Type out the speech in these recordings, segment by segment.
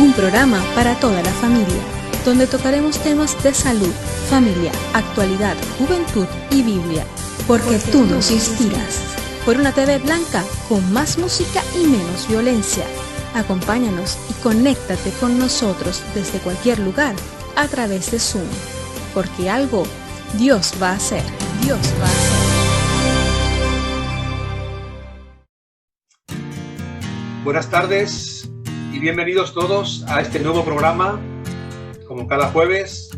un programa para toda la familia, donde tocaremos temas de salud, familia, actualidad, juventud y Biblia, porque tú nos inspiras. Por una TV blanca con más música y menos violencia. Acompáñanos y conéctate con nosotros desde cualquier lugar a través de Zoom, porque algo Dios va a hacer. Dios va a hacer. Buenas tardes y bienvenidos todos a este nuevo programa. Como cada jueves,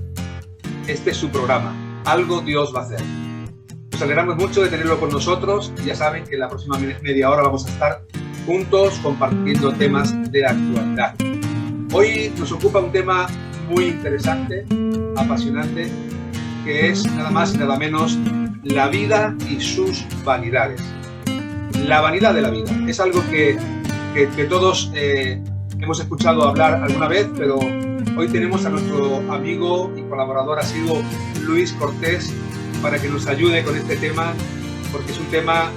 este es su programa, Algo Dios va a hacer. Nos alegramos mucho de tenerlo con nosotros y ya saben que en la próxima media hora vamos a estar juntos compartiendo temas de actualidad. Hoy nos ocupa un tema muy interesante, apasionante, que es nada más y nada menos la vida y sus vanidades. La vanidad de la vida es algo que todos hemos escuchado hablar alguna vez, pero hoy tenemos a nuestro amigo y colaborador asiduo Luis Cortés para que nos ayude con este tema, porque es un tema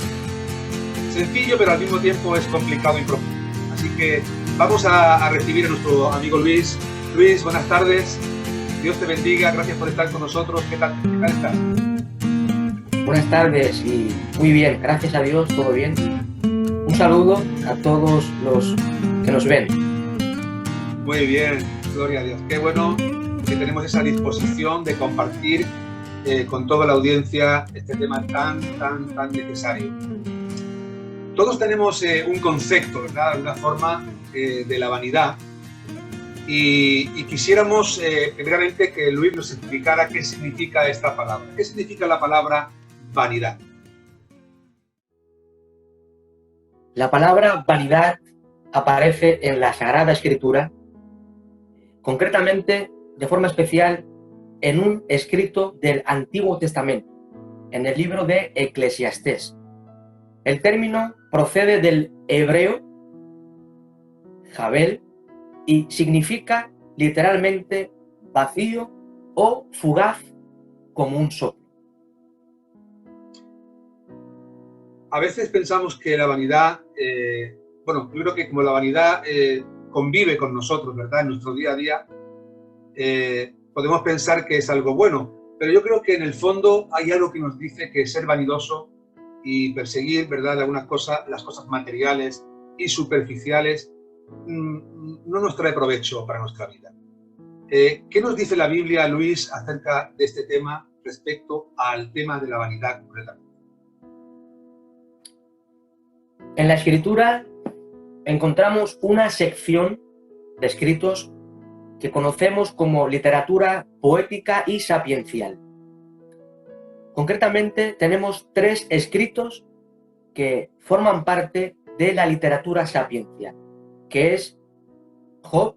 sencillo, pero al mismo tiempo es complicado y profundo. Así que vamos a recibir a nuestro amigo Luis. Luis, buenas tardes. Dios te bendiga. Gracias por estar con nosotros. ¿Qué tal estás? Buenas tardes y muy bien. Gracias a Dios, todo bien. Un saludo a todos los que nos ven. Muy bien. Gloria a Dios. Qué bueno que tenemos esa disposición de compartir con toda la audiencia este tema tan necesario. Todos tenemos un concepto, ¿verdad?, de alguna forma, de la vanidad y quisiéramos primeramente que Luis nos explicara qué significa esta palabra. ¿Qué significa la palabra vanidad? La palabra vanidad aparece en la Sagrada Escritura, concretamente, de forma especial, en un escrito del Antiguo Testamento, en el libro de Eclesiastés. El término procede del hebreo Jabel y significa literalmente vacío o fugaz como un soplo. A veces pensamos que la vanidad, yo creo que como la vanidad convive con nosotros, ¿verdad?, en nuestro día a día, podemos pensar que es algo bueno, pero yo creo que en el fondo hay algo que nos dice que ser vanidoso y perseguir, ¿verdad?, algunas cosas, las cosas materiales y superficiales, no nos trae provecho para nuestra vida. ¿Qué nos dice la Biblia, Luis, acerca de este tema respecto al tema de la vanidad concretamente? En la Escritura encontramos una sección de escritos que conocemos como literatura poética y sapiencial. Concretamente, tenemos 3 escritos que forman parte de la literatura sapiencial, que es Job,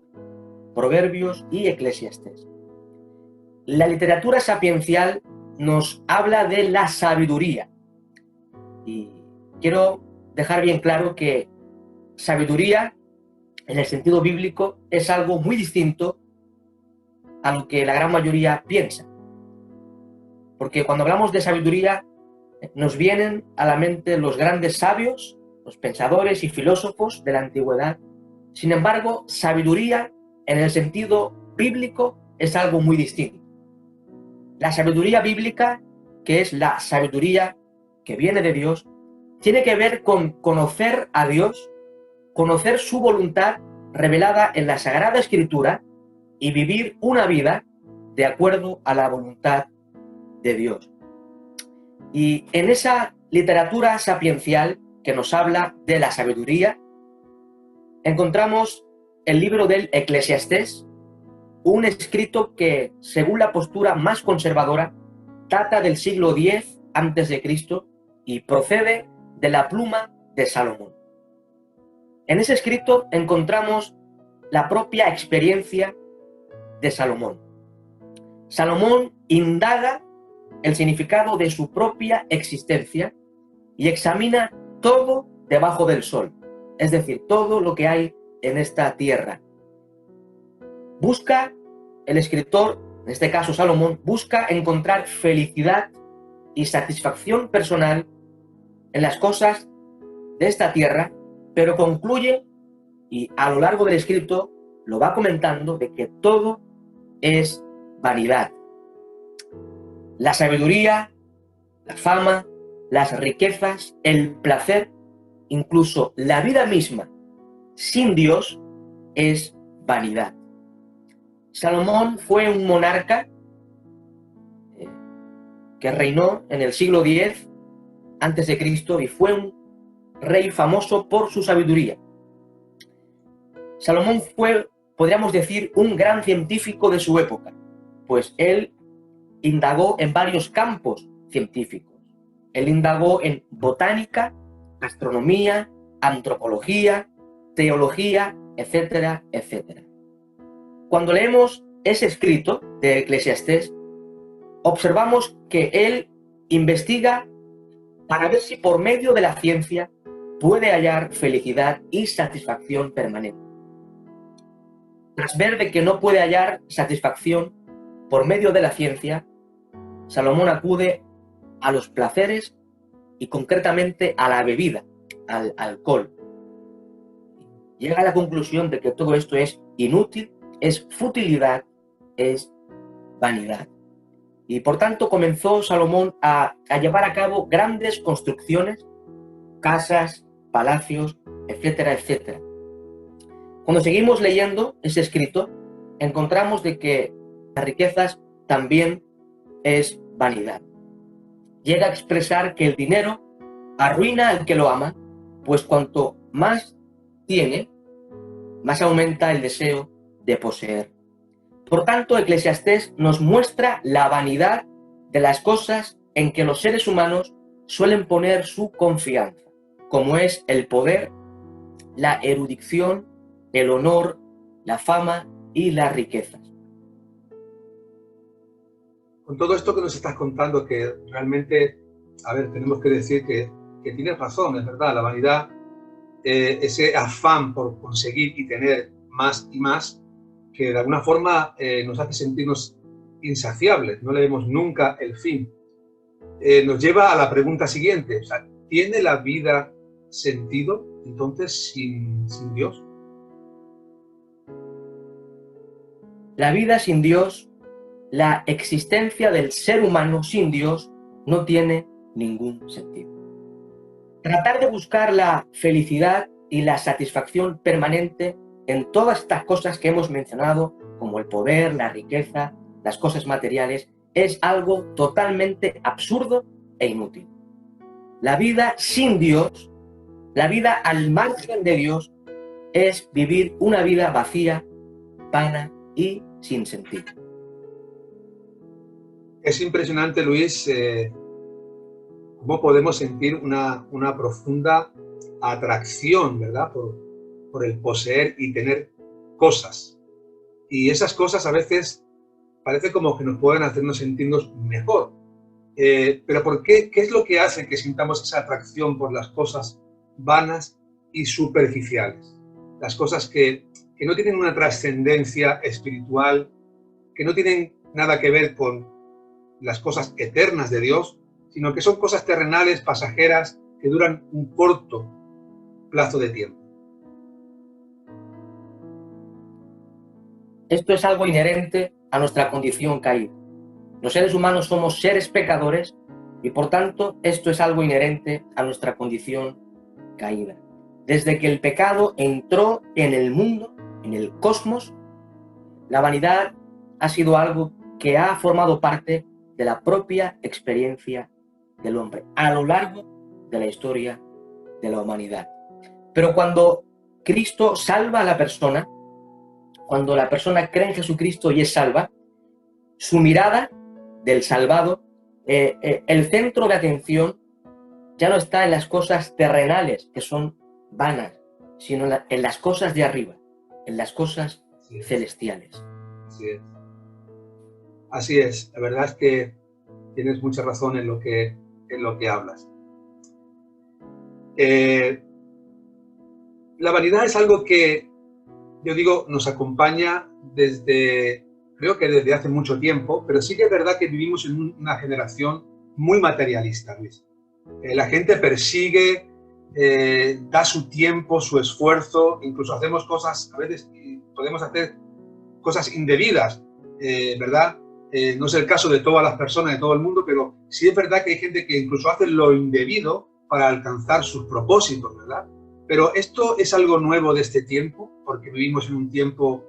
Proverbios y Eclesiastés. La literatura sapiencial nos habla de la sabiduría. Y quiero dejar bien claro que sabiduría, en el sentido bíblico, es algo muy distinto a lo que la gran mayoría piensa. Porque cuando hablamos de sabiduría, nos vienen a la mente los grandes sabios, los pensadores y filósofos de la antigüedad. Sin embargo, sabiduría, en el sentido bíblico, es algo muy distinto. La sabiduría bíblica, que es la sabiduría que viene de Dios, tiene que ver con conocer a Dios, conocer su voluntad revelada en la Sagrada Escritura y vivir una vida de acuerdo a la voluntad de Dios. Y en esa literatura sapiencial que nos habla de la sabiduría, encontramos el libro del Eclesiastés, un escrito que, según la postura más conservadora, data del siglo X a.C. y procede de la pluma de Salomón. En ese escrito encontramos la propia experiencia de Salomón. Salomón indaga el significado de su propia existencia y examina todo debajo del sol, es decir, todo lo que hay en esta tierra. Busca, el escritor, en este caso Salomón, busca encontrar felicidad y satisfacción personal en las cosas de esta tierra, pero concluye, y a lo largo del escrito lo va comentando de que todo es vanidad. La sabiduría, la fama, las riquezas, el placer, incluso la vida misma, sin Dios, es vanidad. Salomón fue un monarca que reinó en el siglo X a.C. y fue un rey famoso por su sabiduría. Salomón fue, podríamos decir, un gran científico de su época, pues él indagó en varios campos científicos. Él indagó en botánica, astronomía, antropología, teología, etcétera, etcétera. Cuando leemos ese escrito de Eclesiastés, observamos que él investiga para ver si por medio de la ciencia puede hallar felicidad y satisfacción permanente. Tras ver de que no puede hallar satisfacción por medio de la ciencia, Salomón acude a los placeres y concretamente a la bebida, al alcohol. Llega a la conclusión de que todo esto es inútil, es futilidad, es vanidad. Y por tanto comenzó Salomón a llevar a cabo grandes construcciones, casas, palacios, etcétera, etcétera. Cuando seguimos leyendo ese escrito, encontramos de que las riquezas también es vanidad. Llega a expresar que el dinero arruina al que lo ama, pues cuanto más tiene, más aumenta el deseo de poseer. Por tanto, Eclesiastés nos muestra la vanidad de las cosas en que los seres humanos suelen poner su confianza, como es el poder, la erudición, el honor, la fama y las riquezas. Con todo esto que nos estás contando, que realmente, tenemos que decir que tienes razón, es verdad, la vanidad, ese afán por conseguir y tener más y más, que de alguna forma nos hace sentirnos insaciables, no le vemos nunca el fin. Nos lleva a la pregunta siguiente, o sea, ¿tiene la vida sentido entonces sin Dios? La vida sin Dios, la existencia del ser humano sin Dios, no tiene ningún sentido. Tratar de buscar la felicidad y la satisfacción permanente en todas estas cosas que hemos mencionado, como el poder, la riqueza, las cosas materiales, es algo totalmente absurdo e inútil. La vida sin Dios, la vida al margen de Dios, es vivir una vida vacía, vana y sin sentido. Es impresionante, Luis, cómo podemos sentir una profunda atracción, ¿verdad? Por el poseer y tener cosas. Y esas cosas a veces parece como que nos pueden hacernos sentirnos mejor. Pero ¿por qué? ¿Qué es lo que hace que sintamos esa atracción por las cosas vanas y superficiales? Las cosas que no tienen una trascendencia espiritual, que no tienen nada que ver con las cosas eternas de Dios, sino que son cosas terrenales, pasajeras, que duran un corto plazo de tiempo. Esto es algo inherente a nuestra condición caída. Los seres humanos somos seres pecadores y por tanto esto es algo inherente a nuestra condición caída. Desde que el pecado entró en el mundo, en el cosmos, la vanidad ha sido algo que ha formado parte de la propia experiencia del hombre a lo largo de la historia de la humanidad. Pero cuando Cristo salva a la persona, cuando la persona cree en Jesucristo y es salva, su mirada del salvado, el centro de atención ya no está en las cosas terrenales, que son vanas, sino en las cosas de arriba, en las cosas celestiales. Así es. La verdad es que tienes mucha razón en lo que hablas. La vanidad es algo que, yo digo, nos acompaña creo que desde hace mucho tiempo, pero sí que es verdad que vivimos en una generación muy materialista, Luis. La gente persigue, da su tiempo, su esfuerzo, incluso hacemos cosas a veces podemos hacer cosas indebidas, ¿verdad? No es el caso de todas las personas, de todo el mundo, pero sí es verdad que hay gente que incluso hace lo indebido para alcanzar sus propósitos, ¿verdad? Pero esto es algo nuevo de este tiempo, porque vivimos en un tiempo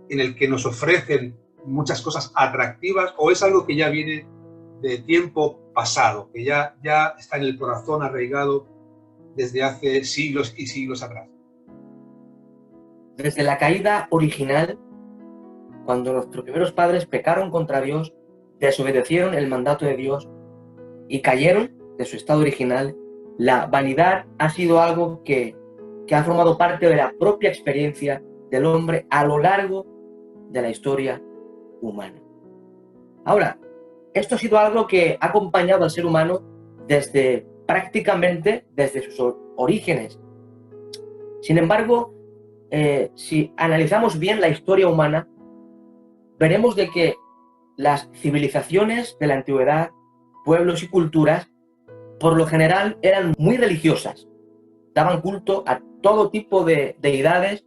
en el que nos ofrecen muchas cosas atractivas, o es algo que ya viene de tiempo pasado, que ya está en el corazón arraigado desde hace siglos y siglos atrás. Desde la caída original, cuando nuestros primeros padres pecaron contra Dios, desobedecieron el mandato de Dios y cayeron de su estado original, la vanidad ha sido algo que ha formado parte de la propia experiencia del hombre a lo largo de la historia humana. Ahora, esto ha sido algo que ha acompañado al ser humano prácticamente desde sus orígenes. Sin embargo, si analizamos bien la historia humana, veremos de que las civilizaciones de la antigüedad, pueblos y culturas, por lo general eran muy religiosas, daban culto a todo tipo de deidades,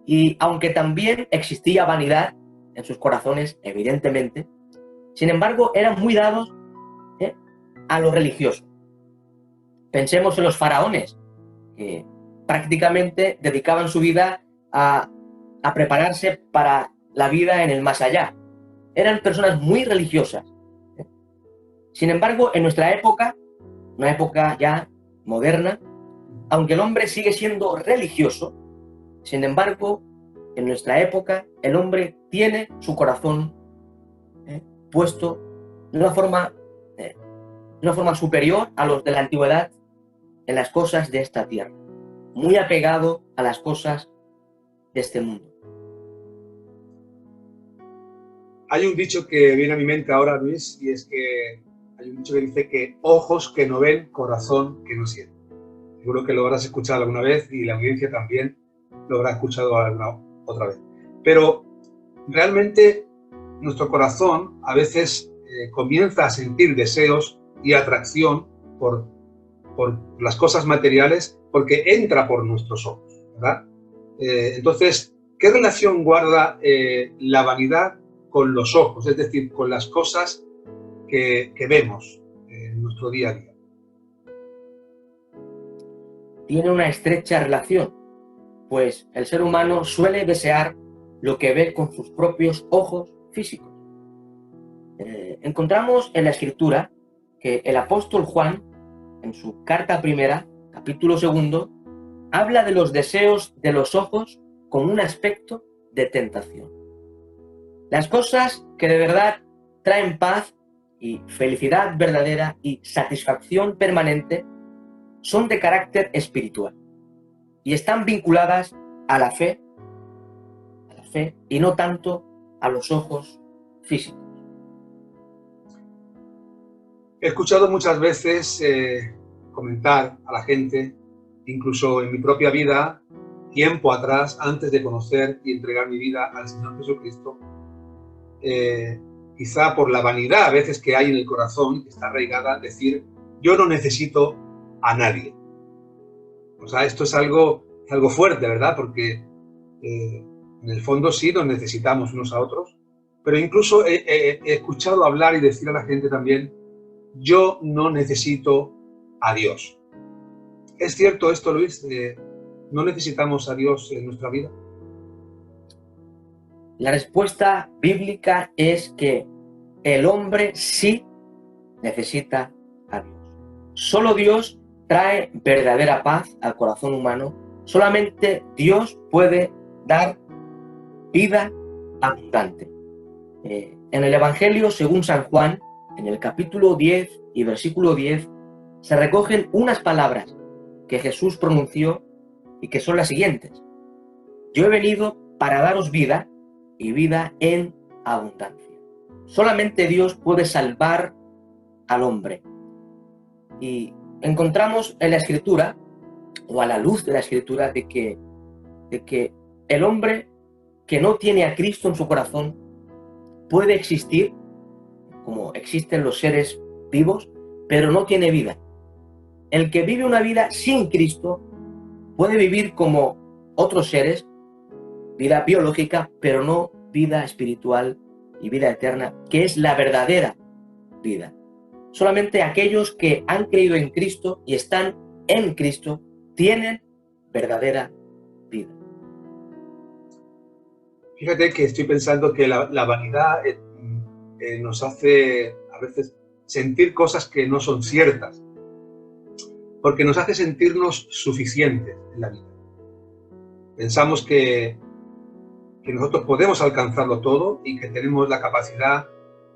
y aunque también existía vanidad en sus corazones, evidentemente, sin embargo eran muy dados a lo religioso. Pensemos en los faraones, que prácticamente dedicaban su vida a prepararse para la vida en el más allá. Eran personas muy religiosas. Sin embargo, en nuestra época, una época ya moderna, aunque el hombre sigue siendo religioso, sin embargo, en nuestra época, el hombre tiene su corazón puesto de una forma superior a los de la antigüedad en las cosas de esta tierra, muy apegado a las cosas de este mundo. Hay un dicho que viene a mi mente ahora, Luis, y es que hay un dicho que dice que ojos que no ven, corazón que no siente. Seguro que lo habrás escuchado alguna vez y la audiencia también lo habrá escuchado alguna otra vez. Pero realmente nuestro corazón a veces comienza a sentir deseos y atracción por las cosas materiales porque entra por nuestros ojos, ¿verdad? Entonces, ¿qué relación guarda la vanidad con los ojos? Es decir, con las cosas que vemos en nuestro día a día. Tiene una estrecha relación, pues el ser humano suele desear lo que ve con sus propios ojos físicos. Encontramos en la Escritura que el apóstol Juan, en su carta primera, capítulo 2, habla de los deseos de los ojos con un aspecto de tentación. Las cosas que de verdad traen paz y felicidad verdadera y satisfacción permanente son de carácter espiritual y están vinculadas a la fe y no tanto a los ojos físicos. He escuchado muchas veces comentar a la gente, incluso en mi propia vida, tiempo atrás, antes de conocer y entregar mi vida al Señor Jesucristo, quizá por la vanidad a veces que hay en el corazón, que está arraigada, decir, yo no necesito a nadie. O sea, esto es algo fuerte, ¿verdad? Porque en el fondo sí nos necesitamos unos a otros, pero incluso he escuchado hablar y decir a la gente también, yo no necesito a Dios. ¿Es cierto esto, Luis? ¿No necesitamos a Dios en nuestra vida? La respuesta bíblica es que el hombre sí necesita a Dios. Solo Dios trae verdadera paz al corazón humano. Solamente Dios puede dar vida abundante. En el Evangelio según San Juan, en el capítulo 10 y versículo 10, se recogen unas palabras que Jesús pronunció y que son las siguientes. Yo he venido para daros vida y vida en abundancia. Solamente Dios puede salvar al hombre. Y encontramos en la Escritura, o a la luz de la Escritura, de que el hombre que no tiene a Cristo en su corazón puede existir, como existen los seres vivos, pero no tiene vida. El que vive una vida sin Cristo puede vivir como otros seres, vida biológica, pero no vida espiritual y vida eterna, que es la verdadera vida. Solamente aquellos que han creído en Cristo y están en Cristo tienen verdadera vida. Fíjate que estoy pensando que la vanidad nos hace a veces sentir cosas que no son ciertas, porque nos hace sentirnos suficientes en la vida. Pensamos que nosotros podemos alcanzarlo todo y que tenemos la capacidad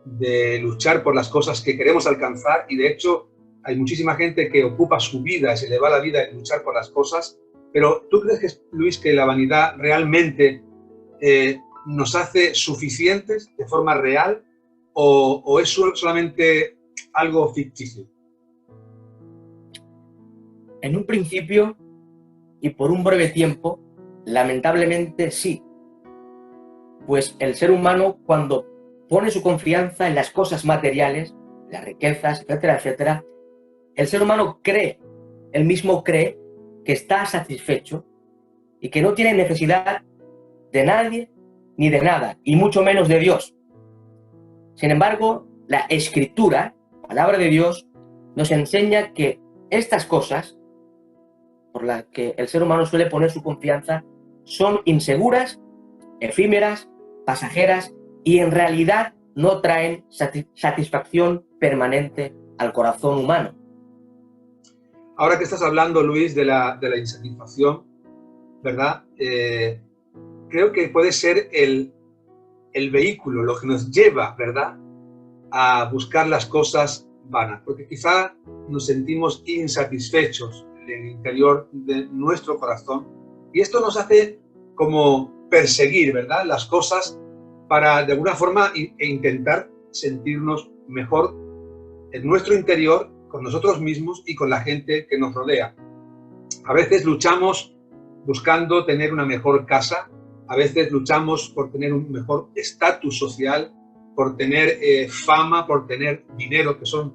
de luchar por las cosas que queremos alcanzar, y de hecho hay muchísima gente que ocupa su vida y se le va la vida en luchar por las cosas. Pero ¿tú crees, Luis, que la vanidad realmente nos hace suficientes de forma real o es solamente algo ficticio? En un principio y por un breve tiempo, lamentablemente sí. Pues el ser humano, cuando pone su confianza en las cosas materiales, las riquezas, etcétera, etcétera, el ser humano cree, él mismo cree que está satisfecho y que no tiene necesidad de nadie ni de nada, y mucho menos de Dios. Sin embargo, la Escritura, palabra de Dios, nos enseña que estas cosas por las que el ser humano suele poner su confianza son inseguras, efímeras, pasajeras y en realidad no traen satisfacción permanente al corazón humano. Ahora que estás hablando, Luis, de la insatisfacción, ¿verdad? Creo que puede ser el vehículo, lo que nos lleva, ¿verdad?, a buscar las cosas vanas, porque quizá nos sentimos insatisfechos en el interior de nuestro corazón y esto nos hace como perseguir, ¿verdad?, las cosas para de alguna forma intentar sentirnos mejor en nuestro interior, con nosotros mismos y con la gente que nos rodea. A veces luchamos buscando tener una mejor casa, a veces luchamos por tener un mejor estatus social, por tener fama, por tener dinero, que son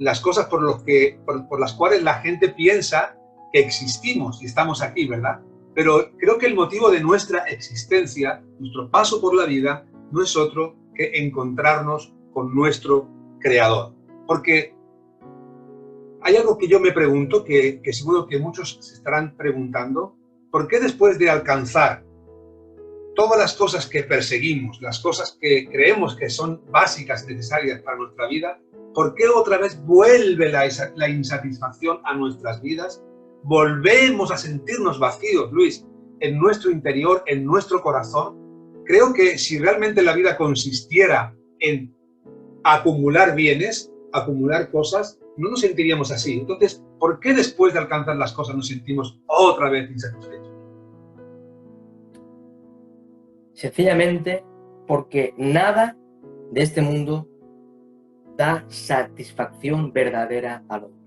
las cosas por las cuales la gente piensa que existimos y estamos aquí, ¿verdad? Pero creo que el motivo de nuestra existencia, nuestro paso por la vida, no es otro que encontrarnos con nuestro Creador. Porque hay algo que yo me pregunto, que seguro que muchos se estarán preguntando: ¿por qué después de alcanzar todas las cosas que perseguimos, las cosas que creemos que son básicas y necesarias para nuestra vida, por qué otra vez vuelve la insatisfacción a nuestras vidas? Volvemos a sentirnos vacíos, Luis, en nuestro interior, en nuestro corazón. Creo que si realmente la vida consistiera en acumular bienes, acumular cosas, no nos sentiríamos así. Entonces, ¿por qué después de alcanzar las cosas nos sentimos otra vez insatisfechos? Sencillamente porque nada de este mundo da satisfacción verdadera al hombre.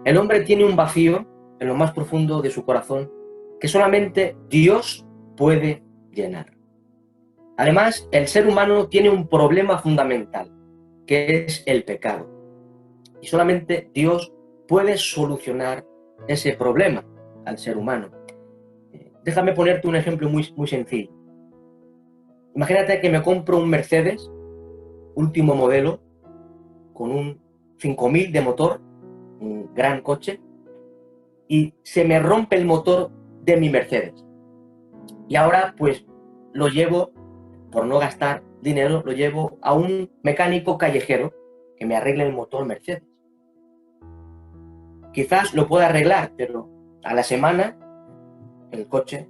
El hombre tiene un vacío en lo más profundo de su corazón que solamente Dios puede llenar. Además, el ser humano tiene un problema fundamental, que es el pecado. Y solamente Dios puede solucionar ese problema al ser humano. Déjame ponerte un ejemplo muy sencillo. Imagínate que me compro un Mercedes, último modelo, con un 5000 de motor, un gran coche, y se me rompe el motor de mi Mercedes. Y ahora, pues, lo llevo, por no gastar dinero, lo llevo a un mecánico callejero que me arregle el motor Mercedes. Quizás lo pueda arreglar, pero a la semana el coche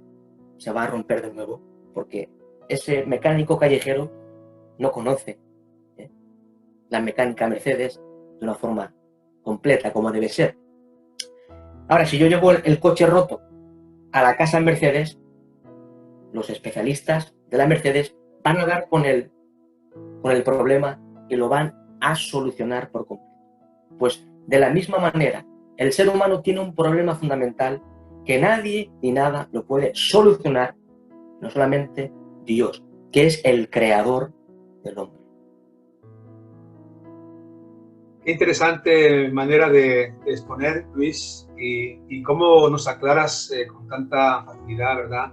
se va a romper de nuevo, porque ese mecánico callejero no conoce la mecánica Mercedes de una forma completa, como debe ser. Ahora, si yo llevo el coche roto a la casa Mercedes, los especialistas de la Mercedes van a dar con el problema y lo van a solucionar por completo. Pues de la misma manera, el ser humano tiene un problema fundamental que nadie ni nada lo puede solucionar, no solamente Dios, que es el creador del hombre. Qué interesante manera de exponer, Luis, y cómo nos aclaras con tanta facilidad, ¿verdad?,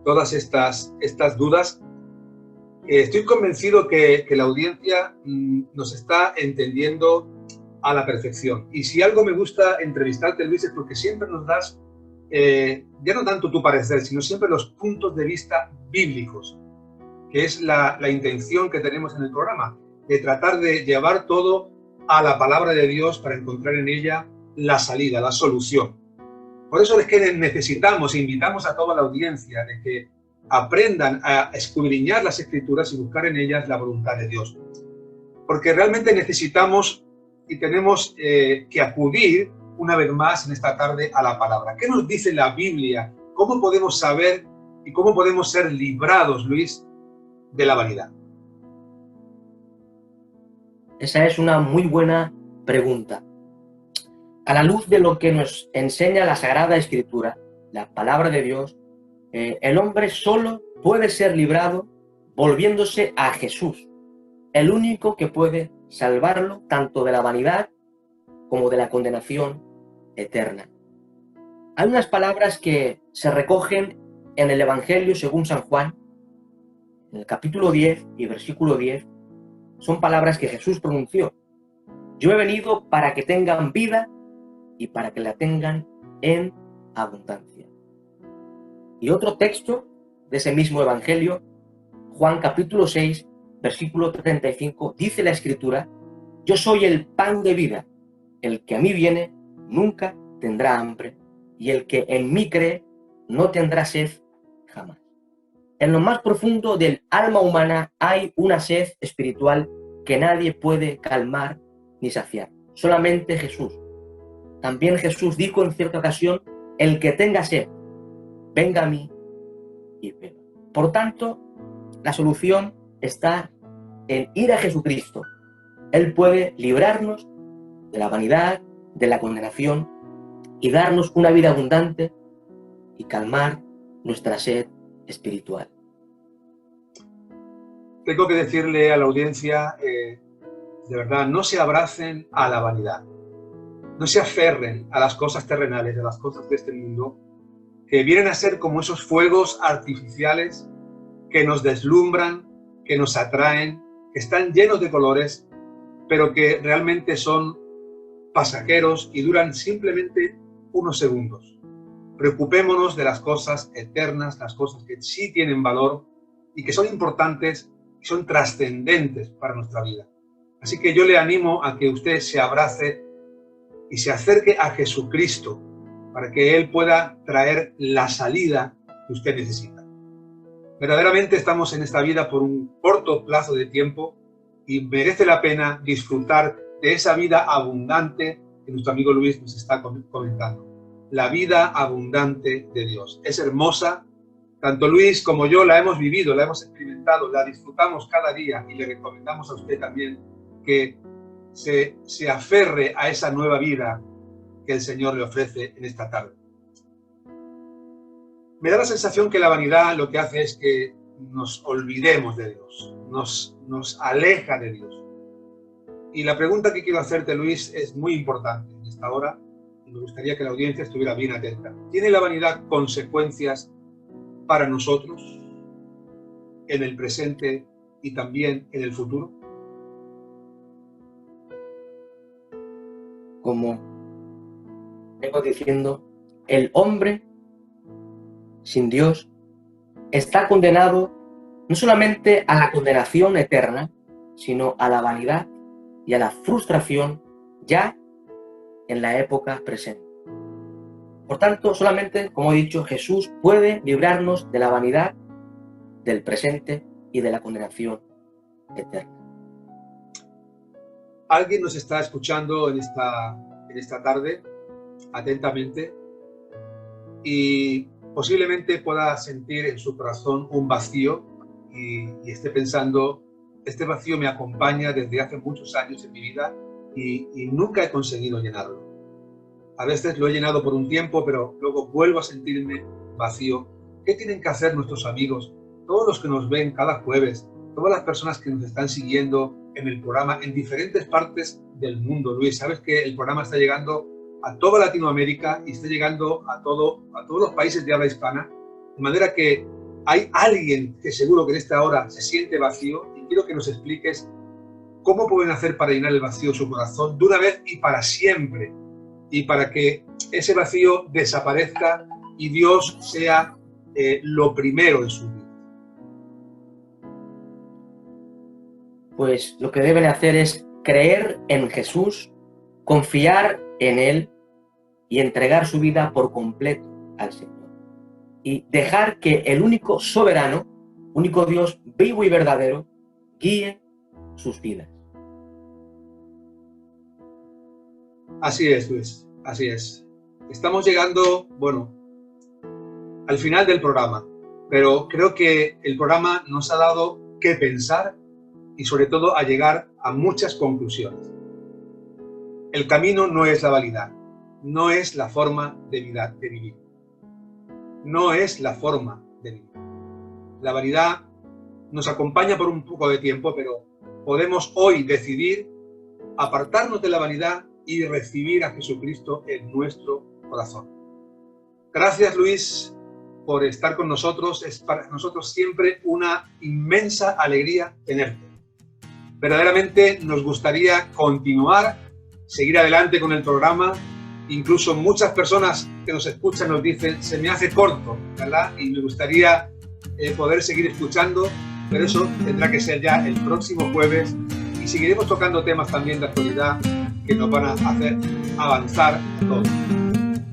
todas estas dudas. Estoy convencido que la audiencia nos está entendiendo a la perfección. Y si algo me gusta entrevistarte, Luis, es porque siempre nos das, ya no tanto tu parecer, sino siempre los puntos de vista bíblicos, que es la intención que tenemos en el programa, de tratar de llevar todo a la palabra de Dios para encontrar en ella la salida, la solución. Por eso es que necesitamos, invitamos a toda la audiencia de que aprendan a escudriñar las Escrituras y buscar en ellas la voluntad de Dios. Porque realmente necesitamos y tenemos que acudir una vez más en esta tarde a la palabra. ¿Qué nos dice la Biblia? ¿Cómo podemos saber y cómo podemos ser librados, Luis, de la vanidad? Esa es una muy buena pregunta. A la luz de lo que nos enseña la Sagrada Escritura, la palabra de Dios, el hombre solo puede ser librado volviéndose a Jesús, el único que puede salvarlo tanto de la vanidad como de la condenación eterna. Hay unas palabras que se recogen en el Evangelio según San Juan, en el capítulo 10 y versículo 10, son palabras que Jesús pronunció. Yo he venido para que tengan vida y para que la tengan en abundancia. Y otro texto de ese mismo Evangelio, Juan capítulo 6, versículo 35, dice la Escritura: yo soy el pan de vida, el que a mí viene nunca tendrá hambre, y el que en mí cree no tendrá sed jamás. En lo más profundo del alma humana hay una sed espiritual que nadie puede calmar ni saciar, solamente Jesús. También Jesús dijo en cierta ocasión: el que tenga sed, venga a mí y beba. Por tanto, la solución está en ir a Jesucristo. Él puede librarnos de la vanidad, de la condenación y darnos una vida abundante y calmar nuestra sed espiritual. Tengo que decirle a la audiencia, de verdad, no se abracen a la vanidad. No se aferren a las cosas terrenales, a las cosas de este mundo, que vienen a ser como esos fuegos artificiales que nos deslumbran, que nos atraen, que están llenos de colores, pero que realmente son pasajeros y duran simplemente unos segundos. Preocupémonos de las cosas eternas, las cosas que sí tienen valor y que son importantes y son trascendentes para nuestra vida. Así que yo le animo a que usted se abrace y se acerque a Jesucristo para que Él pueda traer la salida que usted necesita. Verdaderamente estamos en esta vida por un corto plazo de tiempo y merece la pena disfrutar de esa vida abundante que nuestro amigo Luis nos está comentando. La vida abundante de Dios. Es hermosa. Tanto Luis como yo la hemos vivido, la hemos experimentado, la disfrutamos cada día y le recomendamos a usted también que se aferre a esa nueva vida que el Señor le ofrece en esta tarde. Me da la sensación que la vanidad lo que hace es que nos olvidemos de Dios, nos aleja de Dios. Y la pregunta que quiero hacerte, Luis, es muy importante en esta hora y me gustaría que la audiencia estuviera bien atenta. ¿Tiene la vanidad consecuencias para nosotros en el presente y también en el futuro? Como vengo diciendo, el hombre sin Dios está condenado no solamente a la condenación eterna, sino a la vanidad y a la frustración ya en la época presente. Por tanto, solamente, como he dicho, Jesús puede librarnos de la vanidad del presente y de la condenación eterna. Alguien nos está escuchando en esta tarde atentamente y posiblemente pueda sentir en su corazón un vacío y esté pensando: este vacío me acompaña desde hace muchos años en mi vida y nunca he conseguido llenarlo. A veces lo he llenado por un tiempo, pero luego vuelvo a sentirme vacío. ¿Qué tienen que hacer nuestros amigos? Todos los que nos ven cada jueves, todas las personas que nos están siguiendo en el programa en diferentes partes del mundo. Luis, sabes que el programa está llegando a toda Latinoamérica y está llegando a todos los países de habla hispana, de manera que hay alguien que seguro que en esta hora se siente vacío y quiero que nos expliques cómo pueden hacer para llenar el vacío de su corazón de una vez y para siempre, y para que ese vacío desaparezca y Dios sea lo primero en su vida. Pues lo que deben hacer es creer en Jesús, confiar en Él y entregar su vida por completo al Señor. Y dejar que el único soberano, único Dios vivo y verdadero, guíe sus vidas. Así es, Luis, así es. Estamos llegando, al final del programa, pero creo que el programa nos ha dado que pensar y sobre todo a llegar a muchas conclusiones. El camino no es la vanidad, no es la forma de vivir. No es la forma de vivir. La vanidad nos acompaña por un poco de tiempo, pero podemos hoy decidir apartarnos de la vanidad y recibir a Jesucristo en nuestro corazón. Gracias, Luis, por estar con nosotros. Es para nosotros siempre una inmensa alegría tenerte. Verdaderamente nos gustaría continuar, seguir adelante con el programa. Incluso muchas personas que nos escuchan nos dicen, se me hace corto, ¿verdad? Y me gustaría poder seguir escuchando, pero eso tendrá que ser ya el próximo jueves y seguiremos tocando temas también de actualidad que nos van a hacer avanzar a todos.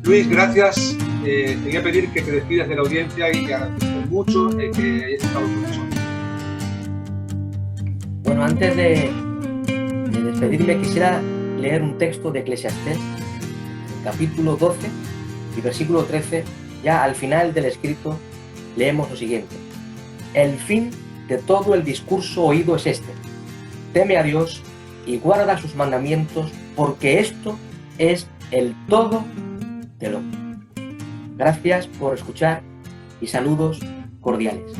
Luis, gracias. Te voy a pedir que te despidas de la audiencia y te agradezco mucho que hayas estado con nosotros. Bueno, antes de despedirme quisiera leer un texto de Eclesiastés, capítulo 12 y versículo 13. Ya al final del escrito leemos lo siguiente: el fin de todo el discurso oído es este: teme a Dios y guarda sus mandamientos, porque esto es el todo del hombre. Gracias por escuchar y saludos cordiales.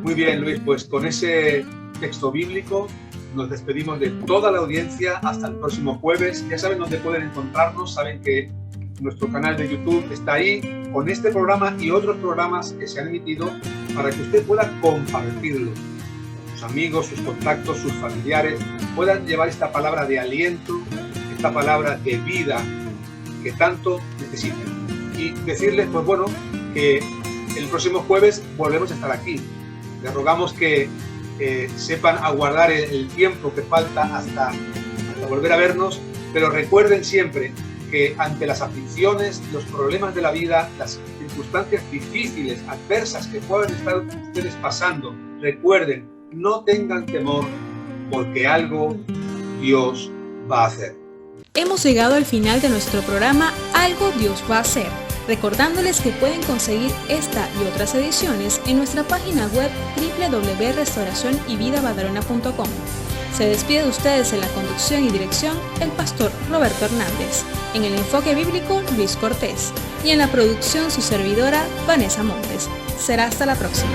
Muy bien, Luis, pues con ese texto bíblico nos despedimos de toda la audiencia hasta el próximo jueves. Ya saben dónde pueden encontrarnos, saben que nuestro canal de YouTube está ahí con este programa y otros programas que se han emitido para que usted pueda compartirlo. Sus amigos, sus contactos, sus familiares puedan llevar esta palabra de aliento, esta palabra de vida que tanto necesitan. Y decirles, que el próximo jueves volvemos a estar aquí. Les rogamos que sepan aguardar el tiempo que falta hasta volver a vernos, pero recuerden siempre que ante las aflicciones, los problemas de la vida, las circunstancias difíciles, adversas que puedan estar ustedes pasando, recuerden, no tengan temor, porque algo Dios va a hacer. Hemos llegado al final de nuestro programa Algo Dios va a hacer, recordándoles que pueden conseguir esta y otras ediciones en nuestra página web www.restauracionyvidabadalona.com. Se despide de ustedes en la conducción y dirección el pastor Roberto Hernández, en el enfoque bíblico Luis Cortés y en la producción su servidora Vanessa Montes. Será hasta la próxima.